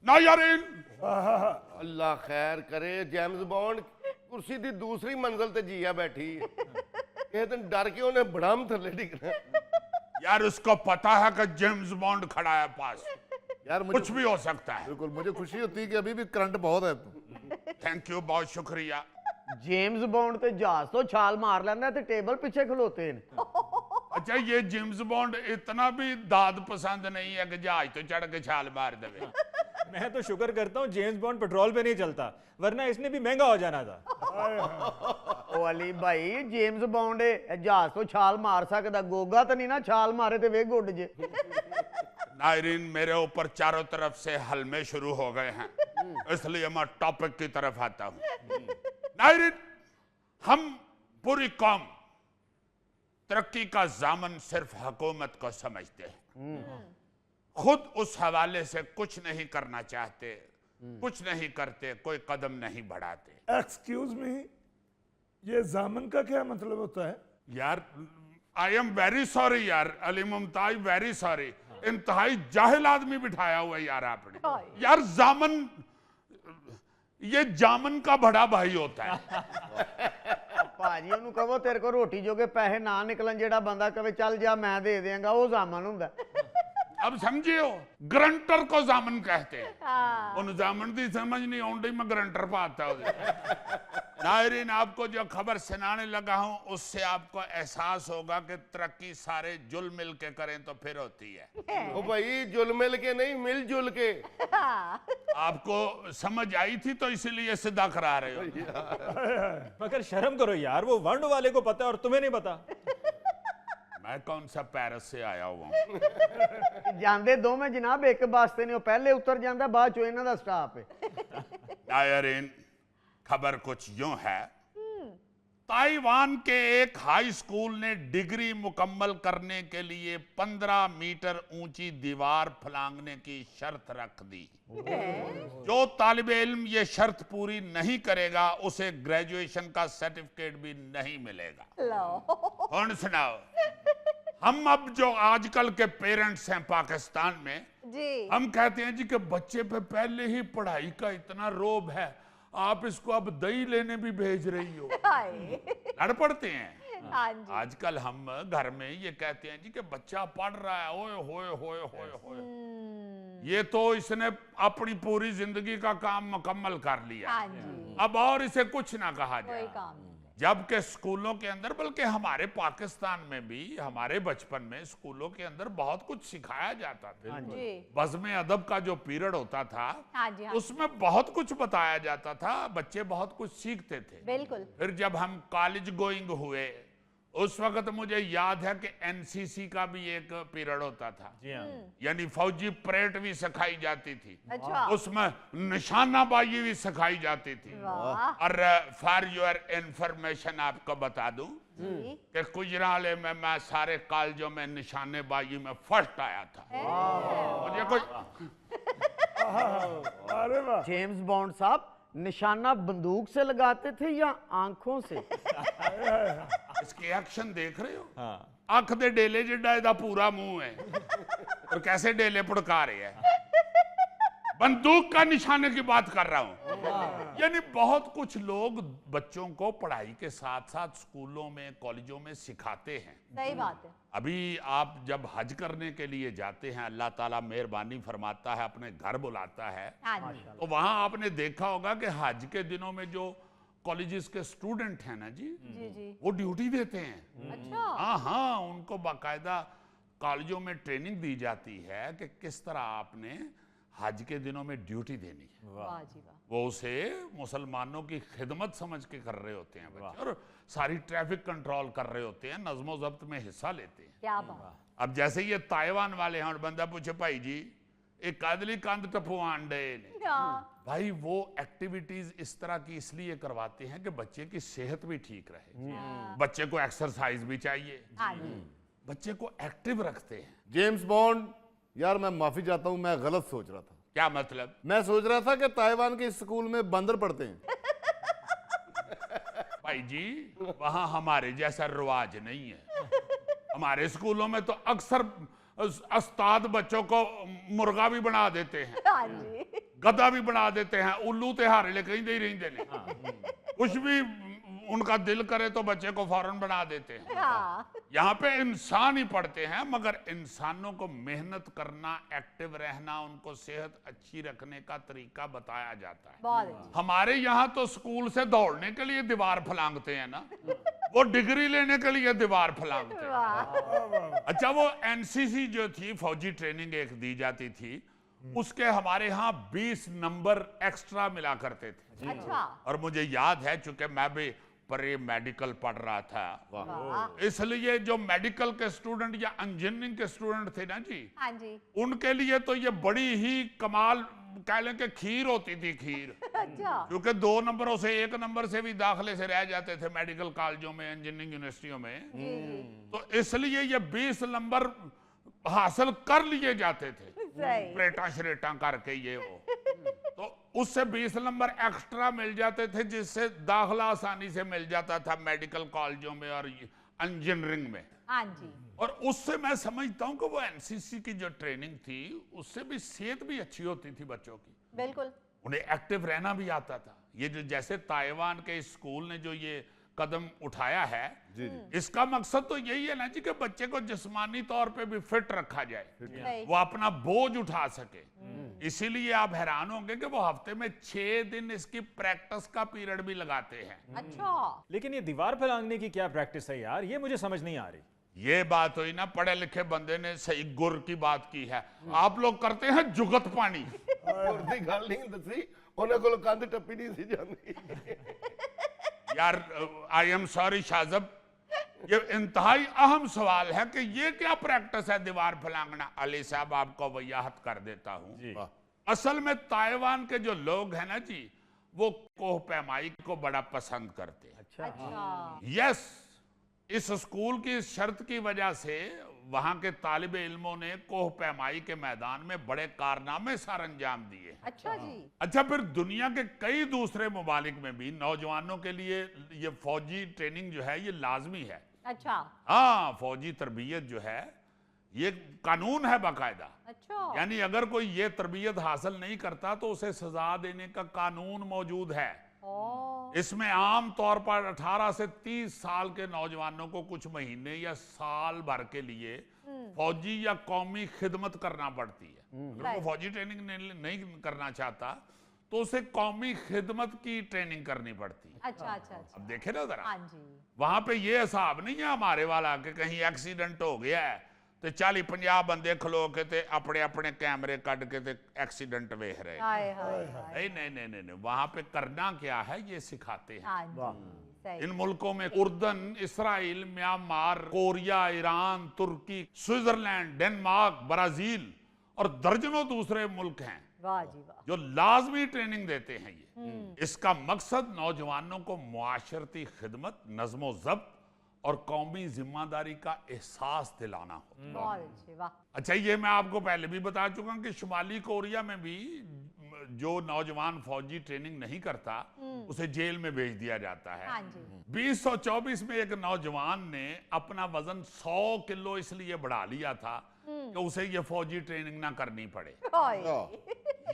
नायरीन अल्लाह खैर करे, James bond कुर्सी दी दूसरी मंजिल ते जिया बैठी है। दिन डर के उन्हें बड़ाम थले डिगना। यार उसको पता है कि जेम्स बॉन्ड खड़ा है पास, यार मुझे कुछ भी हो सकता है। बिल्कुल मुझे खुशी होती है कि अभी भी करंट बहुत है। थैंक यू, बहुत शुक्रिया। जेम्स बॉन्ड ते जहाज तो छाल मार लेंदा ते टेबल पीछे खलोते हैं। अच्छा, ये जेम्स बॉन्ड इतना भी दाद पसंद नहीं है कि जहाज तो चढ़ के छाल मार देवे। मैं तो शुक्र करता हूँ जेम्स बॉन्ड पेट्रोल पे नहीं चलता, वरना इसने भी महंगा हो जाना था। ओ अली भाई जेम्स बॉन्ड जहाज तो छाल मार सकदा, गोगा तो नहीं ना छाल मारे ते वे गुड जे। नायरीन, मेरे ऊपर चारों तरफ से हलमे शुरू हो गए हैं, इसलिए मैं टॉपिक की तरफ आता हूं। नायरीन, हम पूरी कौम तरक्की का जामन सिर्फ हुकूमत को समझते हैं, खुद उस हवाले से कुछ नहीं करना चाहते, कुछ नहीं करते, कोई कदम नहीं बढ़ाते। एक्सक्यूज मी, ये जामन का क्या मतलब होता है? यार आई एम वेरी सॉरी यार अली मुमताज, वेरी सॉरी। इंतहाई जाहिल आदमी बिठाया हुआ है यार आपने। यार जामन, ये जामन का बड़ा भाई होता है। भाजी ਉਹਨੂੰ ਕਹੋ तेरे को रोटी जोगे पैसे ना निकलन, जेड़ा बंदा कहे चल जा मैं दे देंगा, वो जामन हुंदा। अब समझे हो, ग्रंटर को जामन कहते हैं। उन जामन की समझ नहीं आउंदी, मैं ग्रंटर पाता नायरीन, आपको जो खबर सुनाने लगा हूं उससे आपको एहसास होगा कि तरक्की सारे जुल मिल के करें तो फिर होती है। ओ भाई जुल मिल के नहीं, मिलजुल के। आपको समझ आई थी तो इसीलिए सीधा करा रहे हो। मगर शर्म करो यार, वो वर्ण वाले को पता है और तुम्हें नहीं पता। मैं कौन सा पेरिस से आया हुआ हूं। ਜਾਂਦੇ ਦੋਵੇਂ जनाब एक वास्ते ने, पहले उतर जांदा बाद चो इन्हां दा स्टाफ है। नायरीन, खबर कुछ यूं है, ताइवान के एक हाई स्कूल ने डिग्री मुकम्मल करने के लिए 15 मीटर ऊंची दीवार फलांगने की शर्त रख दी। जो तालिब इल्म ये शर्त पूरी नहीं करेगा उसे ग्रेजुएशन का सर्टिफिकेट भी नहीं मिलेगा। कौन सुनाओ, हम अब जो आजकल के पेरेंट्स हैं पाकिस्तान में जी, हम कहते हैं जी कि बच्चे पे पहले ही पढ़ाई का इतना रोब है, आप इसको अब दही लेने भी भेज रही हो। लड़ पड़ते हैं। हाँ जी। आजकल हम घर में ये कहते हैं जी कि बच्चा पढ़ रहा है, ओए होए होए होए होए, ये तो इसने अपनी पूरी जिंदगी का काम मुकम्मल कर लिया, हाँ जी, अब और इसे कुछ ना कहा कोई जाए। काम नहीं। जबकि स्कूलों के अंदर, बल्कि हमारे पाकिस्तान में भी हमारे बचपन में स्कूलों के अंदर बहुत कुछ सिखाया जाता था। जी, बज़्म अदब का जो पीरियड होता था हाँ जी, हाँ उसमें बहुत कुछ बताया जाता था, बच्चे बहुत कुछ सीखते थे। बिल्कुल। फिर जब हम कॉलेज गोइंग हुए उस वक्त मुझे याद है कि एनसीसी का भी एक पीरियड होता था, जी हाँ। यानी फौजी परेड भी सिखाई जाती थी, अच्छा, उसमें निशानाबाजी भी सिखाई जाती थी। वाह और फॉर योर इंफॉर्मेशन आपको बता दूं जी, कि गुजराले में मैं सारे कॉलेजों में निशानेबाजी में फर्स्ट आया था। मुझे कोई अरे वाह, जेम्स बॉन्ड साहब निशाना बंदूक से लगाते थे या आंखों से? इसके एक्शन देख रहे हो, हाँ। अख दे डेले जिड्डा इहदा पूरा मुंह है और कैसे डेले पुड़का रहे हैं। बंदूक का निशाने की बात कर रहा हूं। यानी बहुत कुछ लोग बच्चों को पढ़ाई के साथ साथ स्कूलों में कॉलेजों में सिखाते हैं। सही बात है। अभी आप जब हज करने के लिए जाते हैं, अल्लाह ताला मेहरबानी फरमाता है, अपने घर बुलाता है, हाँ जी, तो वहां आपने देखा होगा कि हज के दिनों में जो कॉलेजेस के स्टूडेंट हैं ना जी, जी जी, वो ड्यूटी देते हैं। अच्छा, हाँ हाँ, उनको बाकायदा कॉलेजों में ट्रेनिंग दी जाती है कि किस तरह आपने हज के दिनों में ड्यूटी देनी है। वाह जी वाह, वो उसे मुसलमानों की खिदमत समझ के कर रहे होते हैं बच्चे, और सारी ट्रैफिक कंट्रोल कर रहे होते हैं, नज़्मो ज़ब्त में हिस्सा लेते हैं। क्या बात। अब जैसे ये ताइवान वाले हैं और बंदा पूछे भाई जी एक कादली कंध टपवान डे ने, हाँ, भाई वो एक्टिविटीज इस तरह की इसलिए करवाते हैं कि बच्चे की सेहत भी ठीक रहे, बच्चे को एक्सरसाइज भी चाहिए, हाँ जी, बच्चे को एक्टिव रखते हैं। जेम्स बॉन्ड, यार मैं माफी चाहता हूं, मैं गलत सोच रहा था। क्या मतलब? मैं सोच रहा था कि ताइवान के स्कूल में बंदर पढ़ते हैं। भाई जी वहां हमारे जैसा रिवाज नहीं है। हमारे स्कूलों में तो अक्सर उस्ताद बच्चों को मुर्गा भी बना देते हैं, हाँ जी, गधा भी बना देते हैं, उल्लू तिहारे ले कहीं ही रहते ने, कुछ भी उनका दिल करे तो बच्चे को फौरन बना देते हैं। हाँ, यहाँ पे इंसान ही पढ़ते हैं, मगर इंसानों को मेहनत करना, एक्टिव रहना, उनको सेहत अच्छी रखने का तरीका बताया जाता है। बहुत अच्छी। हमारे यहाँ तो स्कूल से दौड़ने के लिए दीवार फलांगते हैं ना, वो डिग्री लेने के लिए दीवार फलांगते हैं। वाह, अच्छा, वो एनसीसी जो थी, फौजी ट्रेनिंग एक दी जाती थी, उसके हमारे यहाँ 20 नंबर एक्स्ट्रा मिला करते थे। अच्छा, और मुझे याद है, चूंकि मैं भी प्री मेडिकल पढ़ रहा था, वाह, इसलिए जो मेडिकल के स्टूडेंट या इंजीनियरिंग के स्टूडेंट थे ना जी, हाँ जी, उनके लिए तो ये बड़ी ही कमाल कह लें कि खीर होती थी, खीर। अच्छा, क्योंकि 2 नंबरों से 1 नंबर से भी दाखिले से रह जाते थे मेडिकल कॉलेजों में, इंजीनियरिंग यूनिवर्सिटियों में। जी जी, तो इसलिए ये 20 नंबर हासिल कर लिए जाते थे, सही, प्लेटा श्रेटा करके ये वो। तो उससे 20 नंबर एक्स्ट्रा मिल जाते थे, जिससे दाखला आसानी से मिल जाता था मेडिकल कॉलेजों में और इंजीनियरिंग में। हाँ जी, और उससे मैं समझता हूँ कि वो एनसीसी की जो ट्रेनिंग थी, उससे भी सेहत भी अच्छी होती थी बच्चों की, बिल्कुल, उन्हें एक्टिव रहना भी आता था। ये जो जैसे ताइवान के स्कूल ने जो ये कदम उठाया है, इसका मकसद तो यही है ना जी कि बच्चे को जिस्मानी तौर पे भी फिट रखा जाए, सही, वो अपना बोझ उठा सके। इसीलिए आप हैरान होंगे कि वो हफ्ते में 6 दिन इसकी प्रैक्टिस का पीरियड भी लगाते हैं। अच्छा, लेकिन ये दीवार फैलांगने की क्या प्रैक्टिस है यार, ये मुझे समझ नहीं आ रही। ये बात हुई ना, पढ़े लिखे बंदे ने सही गुर की बात की है। आप लोग करते हैं जुगत पानी। ਦੀ ਗੱਲ ਨਹੀਂ ਦੱਸੀ, ਉਹਨਾਂ ਕੋਲ ਕੰਧ ਟੱਪੀ ਨਹੀਂ ਸੀ ਜਾਂਦੀ। यार, आई एम सॉरी शाहजब, ये इंतहाई अहम सवाल है कि ये क्या प्रैक्टिस है दीवार फलांगना। अली साहब, आपको वजाहत कर देता हूँ। असल में ताइवान के जो लोग हैं ना जी, वो कोह पैमाई को बड़ा पसंद करते हैं। अच्छा, यस, इस स्कूल की शर्त की वजह से वहां के तालिबे इल्मों ने कोह पैमाई के मैदान में बड़े कारनामे सर अंजाम दिए। अच्छा जी, अच्छा, फिर दुनिया के कई दूसरे ममालिक में भी नौजवानों के लिए ये फौजी ट्रेनिंग जो है ये लाजमी है। अच्छा, हाँ, फौजी तरबियत जो है ये कानून है बाकायदा। अच्छा, यानी अगर कोई ये तरबियत हासिल नहीं करता तो उसे सजा देने का कानून मौजूद है। ओ, इसमें आम तौर पर 18 से 30 साल के नौजवानों को कुछ महीने या साल भर के लिए फौजी या कौमी खिदमत करना पड़ती है। अगर वो फौजी ट्रेनिंग नहीं करना चाहता तो उसे कौमी खिदमत की ट्रेनिंग करनी पड़ती है। अच्छा, अच्छा, अच्छा, अब देखे ना जरा, हाँ जी, वहां पे ये हिसाब नहीं है हमारे वाला कि कहीं एक्सीडेंट हो गया है तो 40-50 बंदे खलो के ते अपने अपने कैमरे कट के ते एक्सीडेंट वेख रहे। हाय हाय हाय, नहीं, वहां पे करना क्या है ये सिखाते हैं। हाँ जी, सही, इन मुल्कों में उर्दन, इसराइल, म्यांमार, कोरिया, ईरान, तुर्की, स्विट्जरलैंड, डेनमार्क, ब्राजील और दर्जनों दूसरे मुल्क हैं वाह जी वाह, जो लाजमी ट्रेनिंग देते हैं। ये इसका मकसद नौजवानों को मुआशरती खिदमत, नज्मो ज़ब्त और कौमी जिम्मेदारी का एहसास दिलाना हो। बहुत अच्छे, वाह, अच्छा, ये मैं आपको पहले भी बता चुका हूं कि शुमाली कोरिया में भी जो नौजवान फौजी ट्रेनिंग नहीं करता उसे जेल में भेज दिया जाता है। हाँ जी, 2024 में एक नौजवान ने अपना वजन 100 किलो इसलिए बढ़ा लिया था कि उसे ये फौजी ट्रेनिंग ना करनी पड़े। ओए,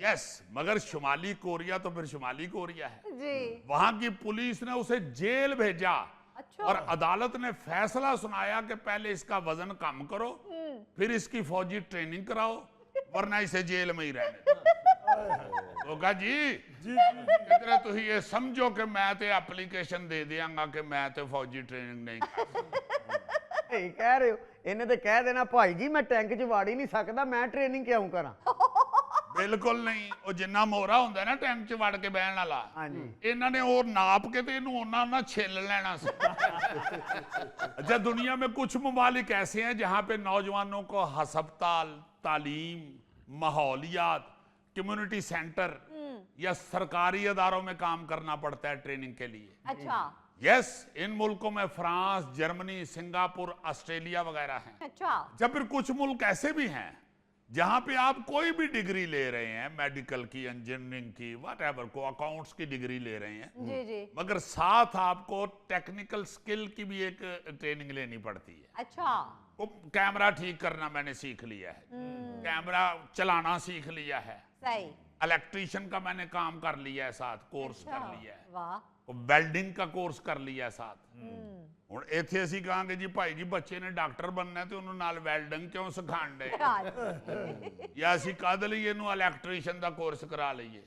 यस, मगर शुमाली कोरिया तो फिर शुमाली कोरिया है। जी, वहां की पुलिस ने उसे जेल भेजा अच्छा, और अदालत ने फैसला सुनाया कि पहले इसका वजन कम करो, फिर इसकी फौजी ट्रेनिंग कराओ, वरना इसे जेल में ही रहने दो। तो कहा जी कितने तुम ये समझो कि मैं तो एप्लीकेशन दे दियांगा कि मैं तो फौजी ट्रेनिंग नहीं कर सकता। ਸਹੀ ਕਹਿ ਰਹੇ ਹੋ, ਇਹਨੇ ਤੇ ਕਹਿ ਦੇਣਾ ਭਾਈ ਜੀ ਮੈਂ ਟੈਂਕ 'ਚ ਵਾੜ ਹੀ ਨਹੀਂ ਸਕਦਾ, ਮੈਂ ਟ੍ਰੇਨਿੰਗ ਕਿਉਂ ਕਰਾਂ। ਬਿਲਕੁਲ ਨਹੀਂ, ਉਹ ਜਿੰਨਾ ਮੋਹਰਾ ਹੁੰਦਾ ਨਾ ਟੈਂਕ 'ਚ ਵੜ ਕੇ ਬਹਿਣ ਵਾਲਾ, ਹਾਂਜੀ, ਇਹਨਾਂ ਨੇ ਉਹ ਨਾਪ के तो इन्हों ना छिल लेना सी। अच्छा, दुनिया में कुछ ममालिक ऐसे हैं जहां पे नौजवानों को हस्पताल, तालीम, माहौलियात, कम्युनिटी सेंटर या सरकारी इदारों में काम करना पड़ता है ट्रेनिंग के लिए। अच्छा, यस, इन मुल्कों में फ्रांस, जर्मनी, सिंगापुर, ऑस्ट्रेलिया वगैरह हैं। अच्छा, जब फिर कुछ मुल्क ऐसे भी हैं जहां पे आप कोई भी डिग्री ले रहे हैं, मेडिकल की, इंजीनियरिंग की, व्हाटएवर को, अकाउंट्स की डिग्री ले रहे हैं, जी जी, मगर साथ आपको टेक्निकल स्किल की भी एक ट्रेनिंग लेनी पड़ती है। अच्छा, वो कैमरा ठीक करना मैंने सीख लिया है, कैमरा चलाना सीख लिया है। सही, इलेक्ट्रीशियन का मैंने काम कर लिया है साथ, कोर्स कर लिया है, वाह वेल्डिंग का कोर्स कर लिया साथ। ਹੁਣ ਇੱਥੇ ਅਸੀਂ ਕਹਾਂਗੇ ਜੀ ਭਾਈ ਜੀ ਬੱਚੇ ਨੇ ਡਾਕਟਰ ਬਣਨਾ ਤੇ ਉਹਨੂੰ ਨਾਲ ਵੈਲਡਿੰਗ ਕਿਉਂ ਸਿਖਾਣ ਦੇ, ਜਾਂ ਅਸੀਂ ਕਦ ਲਈ ਇਹਨੂੰ ਇਲੈਕਟ੍ਰੀशियन ਦਾ ਕੋਰਸ ਕਰਾ ਲਈਏ?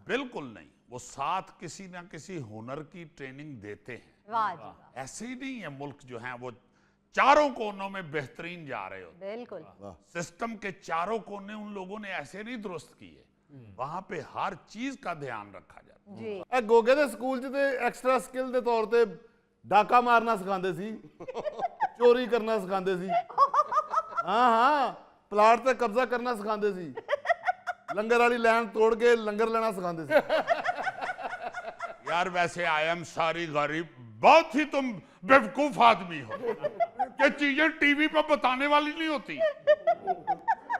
बिल्कुल नहीं, वो साथ किसी ना किसी हुनर की ट्रेनिंग देते हैं। वाह जी वाह, ऐसे ही नहीं है मुल्क जो है वो चारों कोनों में बेहतरीन जा रहे होते, बिल्कुल सिस्टम के चारों कोने उन लोगों ने ऐसे नहीं दुरुस्त किए, वहां पे हर चीज का ध्यान रखा जाता। जी ਇਹ ਗੋਗੇ ਦੇ ਸਕੂਲ 'ਚ ਤੇ ਐਕਸਟਰਾ ਸਕਿੱਲ ਦੇ ਤੌਰ ਤੇ ਡਾਕਾ ਮਾਰਨਾ ਸਿਖਾਉਂਦੇ ਸੀ, ਚੋਰੀ ਕਰਨਾ ਸਿਖਾਉਂਦੇ ਸੀ, ਹਾਂ ਪਲਾਟ ਤੇ ਕਬਜ਼ਾ ਕਰਨਾ ਸਿਖਾਉਂਦੇ ਸੀ, ਲੰਗਰ ਵਾਲੀ ਲਾਈਨ ਤੋੜ ਕੇ ਲੰਗਰ ਲੈਣਾ ਸਿਖਾਉਂਦੇ ਸੀ। यार वैसे आई एम सॉरी गरीब, बहुत ही तुम बेवकूफ आदमी हो, ये चीजें टीवी पर बताने वाली नहीं होती।